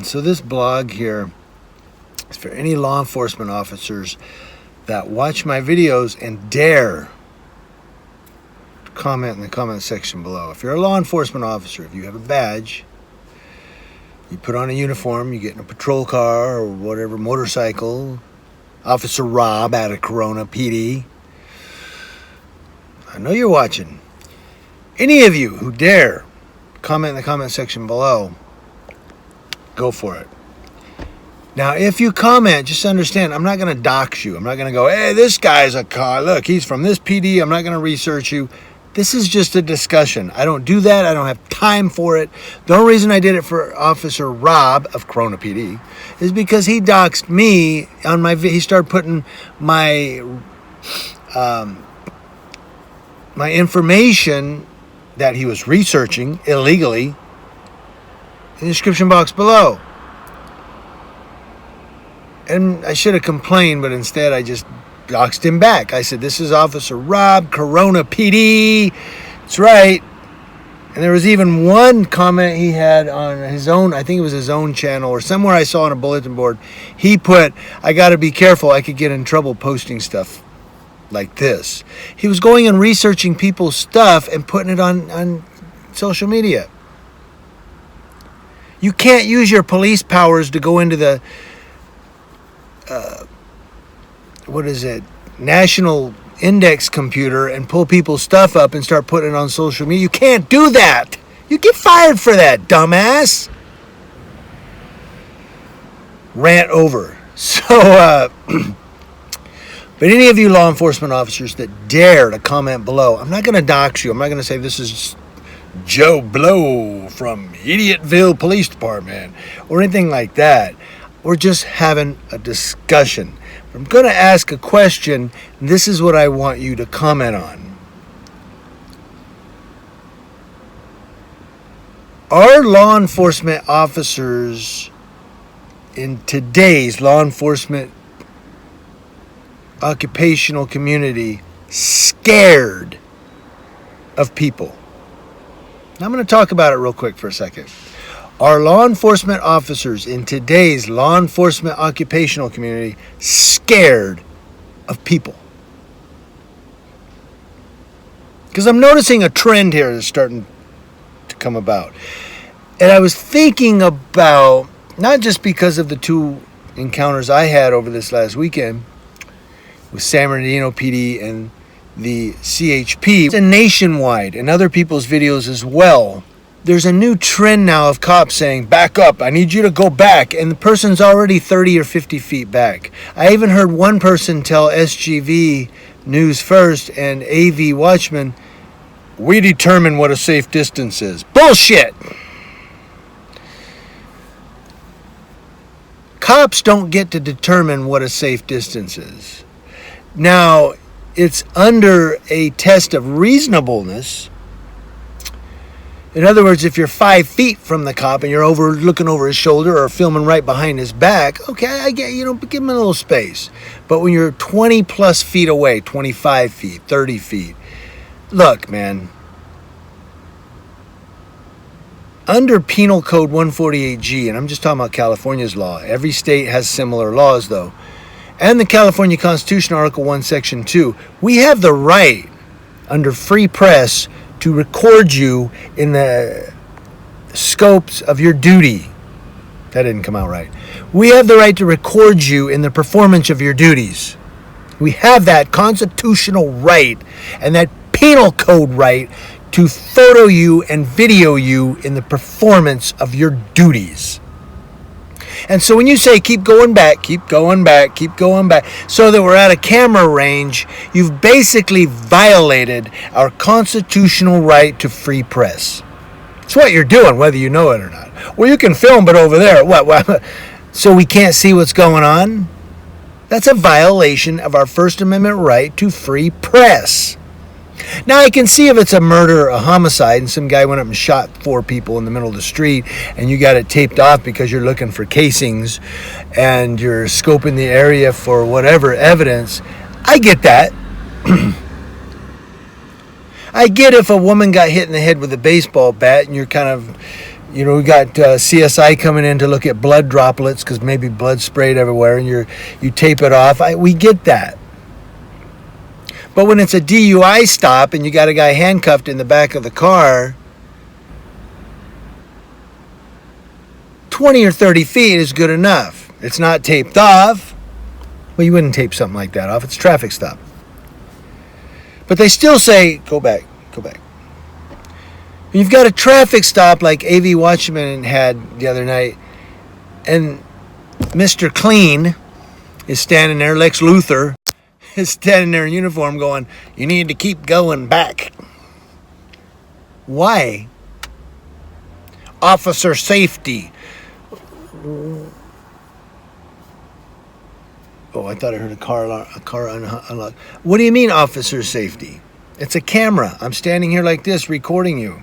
So this blog here is for any law enforcement officers that watch my videos and dare comment in the comment section below. If you're a law enforcement officer, if you have a badge, you put on a uniform, you get in a patrol car or whatever, motorcycle, Officer Rob out of Corona PD. I know you're watching. Any of you who dare comment in the comment section below, go for it. Now, if you comment, just understand, I'm not going to dox you. I'm not going to go, hey, this guy's a car. Look, he's from this PD. I'm not going to research you. This is just a discussion. I don't do that. I don't have time for it. The only reason I did it for Officer Rob of Corona PD is because he doxed me on my. He started putting my my information that he was researching illegally in the description box below. And I should have complained, but instead I just doxed him back. I said, this is Officer Rob, Corona PD. That's right. And there was even one comment he had on his own, I think it was his own channel, or somewhere I saw on a bulletin board. He put, I got to be careful. I could get in trouble posting stuff like this. He was going and researching people's stuff and putting it on social media. You can't use your police powers to go into the national index computer and pull people's stuff up and start putting it on social media. You can't do that. You get fired for that, dumbass. Rant over. So, but any of you law enforcement officers that dare to comment below, I'm not going to dox you. I'm not going to say this is Joe Blow from Idiotville Police Department or anything like that. We're just having a discussion. I'm going to ask a question, and this is what I want you to comment on. Are law enforcement officers in today's law enforcement occupational community scared of people? Now, I'm going to talk about it real quick for a second. Are law enforcement officers in today's law enforcement occupational community scared of people? Because I'm noticing a trend here that's starting to come about. And I was thinking about, not just because of the two encounters I had over this last weekend with San Bernardino PD and the CHP, and nationwide, and other people's videos as well. There's a new trend now of cops saying, back up, I need you to go back. And the person's already 30 or 50 feet back. I even heard one person tell SGV News First and AV Watchman, we determine what a safe distance is. Bullshit! Cops don't get to determine what a safe distance is. Now, it's under a test of reasonableness. In other words, if you're 5 feet from the cop and you're looking over his shoulder or filming right behind his back, okay, I get, give him a little space. But when you're 20 plus feet away, 25 feet, 30 feet, look, man, under Penal Code 148G, and I'm just talking about California's law, every state has similar laws though, and the California Constitution, Article 1, Section 2, we have the right under free press to record you in the scopes of your duty. That didn't come out right. We have the right to record you in the performance of your duties. We have that constitutional right and that penal code right to photo you and video you in the performance of your duties. And so when you say keep going back, keep going back, keep going back, so that we're at a camera range, you've basically violated our constitutional right to free press. It's what you're doing, whether you know it or not. Well, you can film, but over there, what? So we can't see what's going on? That's a violation of our First Amendment right to free press. Now, I can see if it's a murder, a homicide, and some guy went up and shot 4 people in the middle of the street, and you got it taped off because you're looking for casings, and you're scoping the area for whatever evidence. I get that. I get if a woman got hit in the head with a baseball bat, and you're kind of You know, we got CSI coming in to look at blood droplets because maybe blood sprayed everywhere, and you tape it off. We get that. But when it's a DUI stop and you got a guy handcuffed in the back of the car, 20 or 30 feet is good enough. It's not taped off. Well, you wouldn't tape something like that off. It's a traffic stop. But they still say, go back. You've got a traffic stop like AV Watchman had the other night, and Mr. Clean is standing there, Lex Luthor is standing there in uniform going, you need to keep going back. Why? Officer safety. Oh, I thought I heard a car unlock. What do you mean officer safety? It's a camera. I'm standing here like this recording you.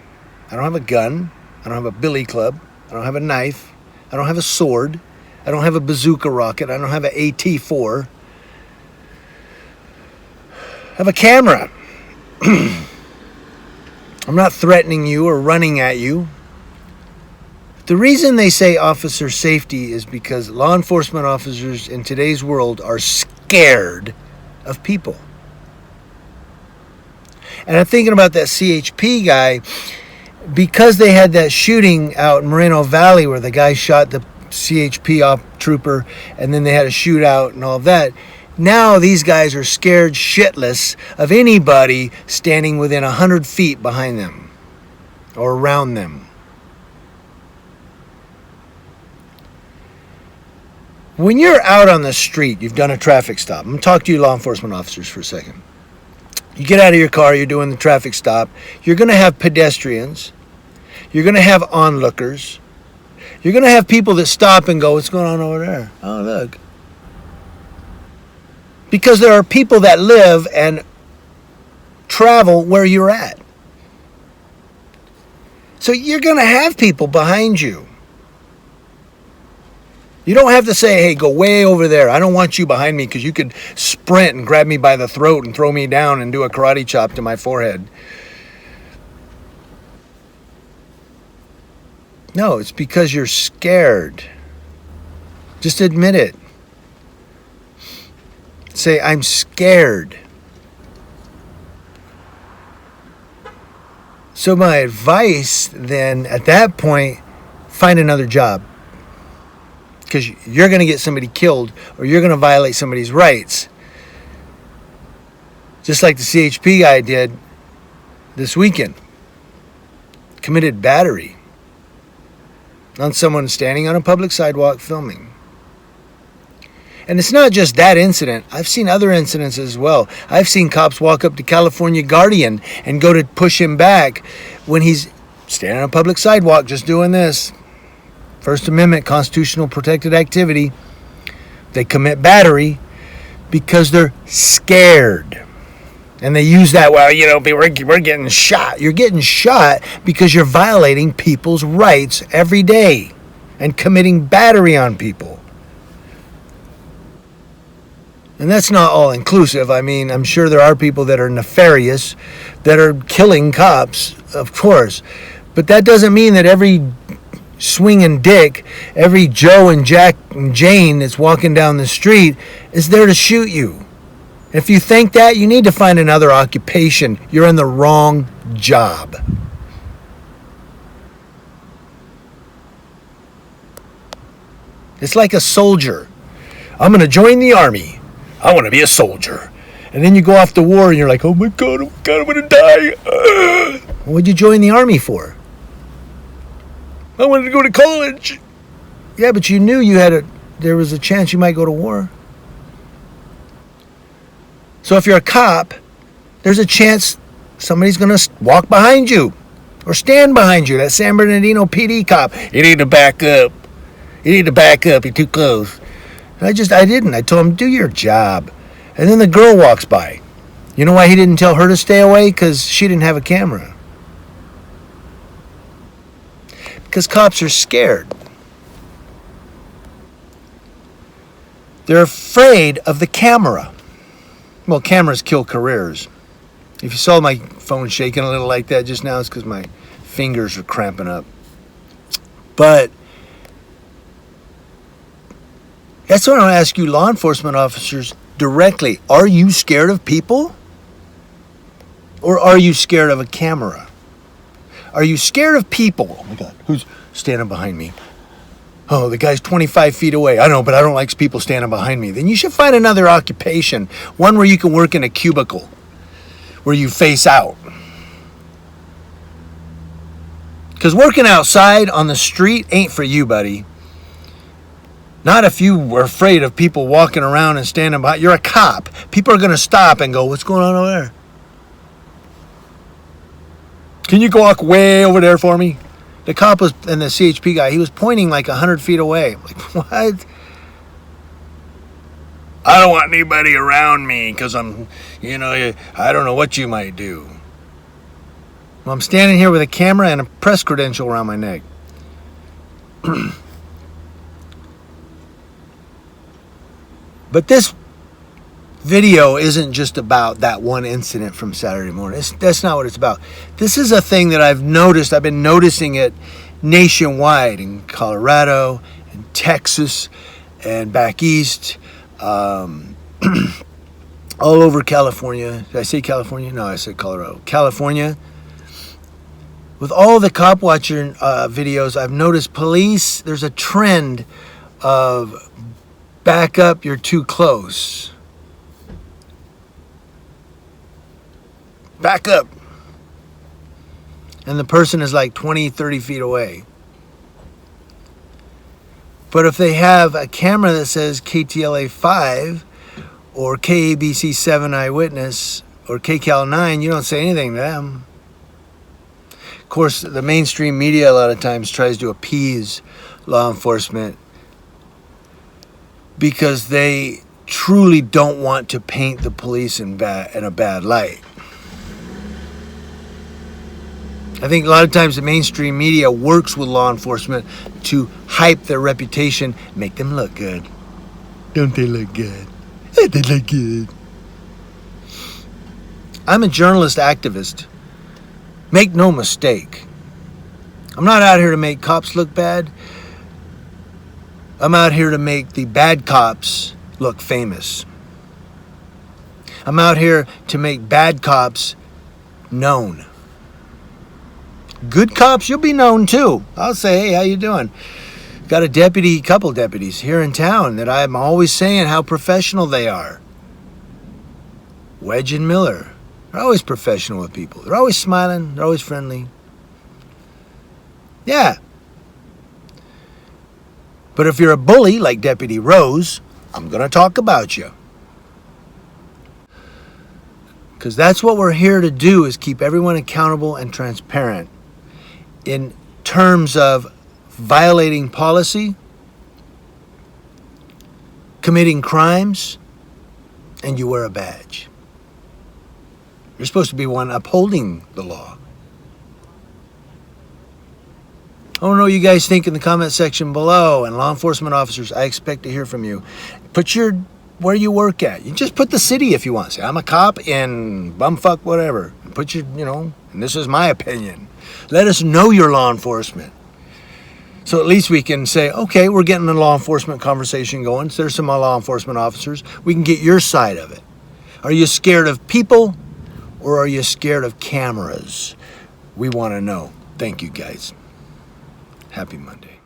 I don't have a gun. I don't have a billy club. I don't have a knife. I don't have a sword. I don't have a bazooka rocket. I don't have an AT-4. I have a camera. I'm not threatening you or running at you. The reason they say officer safety is because law enforcement officers in today's world are scared of people. And I'm thinking about that CHP guy, because they had that shooting out in Moreno Valley where the guy shot the CHP op trooper and then they had a shootout and all of that. Now these guys are scared shitless of anybody standing within 100 feet behind them or around them. When you're out on the street, you've done a traffic stop. I'm going to talk to you law enforcement officers for a second. You get out of your car, you're doing the traffic stop. You're going to have pedestrians. You're going to have onlookers. You're going to have people that stop and go, what's going on over there? Oh, look. Because there are people that live and travel where you're at. So you're going to have people behind you. You don't have to say, hey, go way over there. I don't want you behind me because you could sprint and grab me by the throat and throw me down and do a karate chop to my forehead. No, it's because you're scared. Just admit it. Say, I'm scared. So my advice then, at that point, find another job. Because you're going to get somebody killed or you're going to violate somebody's rights. Just like the CHP guy did this weekend. Committed battery on someone standing on a public sidewalk filming. And it's not just that incident. I've seen other incidents as well. I've seen cops walk up to California Guardian and go to push him back when he's standing on a public sidewalk just doing this. First Amendment, constitutional protected activity. They commit battery because they're scared. And they use that, well, you know, we're getting shot. You're getting shot because you're violating people's rights every day and committing battery on people. And that's not all inclusive. I mean, I'm sure there are people that are nefarious, that are killing cops, of course. But that doesn't mean that every swinging dick, every Joe and Jack and Jane that's walking down the street is there to shoot you. If you think that, you need to find another occupation. You're in the wrong job. It's like a soldier. I'm going to join the army. I want to be a soldier. And then you go off to war and you're like, oh my God, I'm going to die. What'd you join the army for? I wanted to go to college. Yeah, but you knew there was a chance you might go to war. So if you're a cop, there's a chance somebody's going to walk behind you or stand behind you. That San Bernardino PD cop. You need to back up. You're too close. And I didn't. I told him, do your job. And then the girl walks by. You know why he didn't tell her to stay away? Because she didn't have a camera. Because cops are scared. They're afraid of the camera. Well, cameras kill careers. If you saw my phone shaking a little like that just now, it's because my fingers are cramping up. But that's what I'll ask you, law enforcement officers, directly. Are you scared of people? Or are you scared of a camera? Are you scared of people? Oh my God, who's standing behind me? Oh, the guy's 25 feet away. I know, but I don't like people standing behind me. Then you should find another occupation, one where you can work in a cubicle, where you face out. Because working outside on the street ain't for you, buddy. Not if you were afraid of people walking around and standing by. You're a cop. People are going to stop and go, what's going on over there? Can you go walk way over there for me? The cop was, and the CHP guy, he was pointing like 100 feet away. I'm like, what? I don't want anybody around me because I don't know what you might do. Well, I'm standing here with a camera and a press credential around my neck. But this video isn't just about that one incident from Saturday morning. That's not what it's about. This is a thing that I've noticed. I've been noticing it nationwide in Colorado, in Texas, and back east, all over California. Did I say California? No, I said Colorado. California. With all the cop watcher videos, I've noticed police, there's a trend of back up, you're too close. Back up. And the person is like 20, 30 feet away. But if they have a camera that says KTLA 5 or KABC 7 Eyewitness or KCAL 9, you don't say anything to them. Of course, the mainstream media a lot of times tries to appease law enforcement because they truly don't want to paint the police in a bad light. I think a lot of times the mainstream media works with law enforcement to hype their reputation, make them look good. Don't they look good? They look good. I'm a journalist activist. Make no mistake. I'm not out here to make cops look bad. I'm out here to make the bad cops look famous. I'm out here to make bad cops known. Good cops, you'll be known too. I'll say, hey, how you doing? Got a couple deputies here in town that I'm always saying how professional they are. Wedge and Miller. They're always professional with people. They're always smiling. They're always friendly. Yeah. But if you're a bully like Deputy Rose, I'm going to talk about you. Because that's what we're here to do, is keep everyone accountable and transparent in terms of violating policy, committing crimes, and you wear a badge. You're supposed to be one upholding the law. I don't know what you guys think in the comment section below. And law enforcement officers, I expect to hear from you. Put where you work at. You just put the city if you want. Say, I'm a cop in bumfuck whatever. Put and this is my opinion. Let us know your law enforcement. So at least we can say, okay, we're getting a law enforcement conversation going. So there's some law enforcement officers. We can get your side of it. Are you scared of people or are you scared of cameras? We want to know. Thank you, guys. Happy Monday.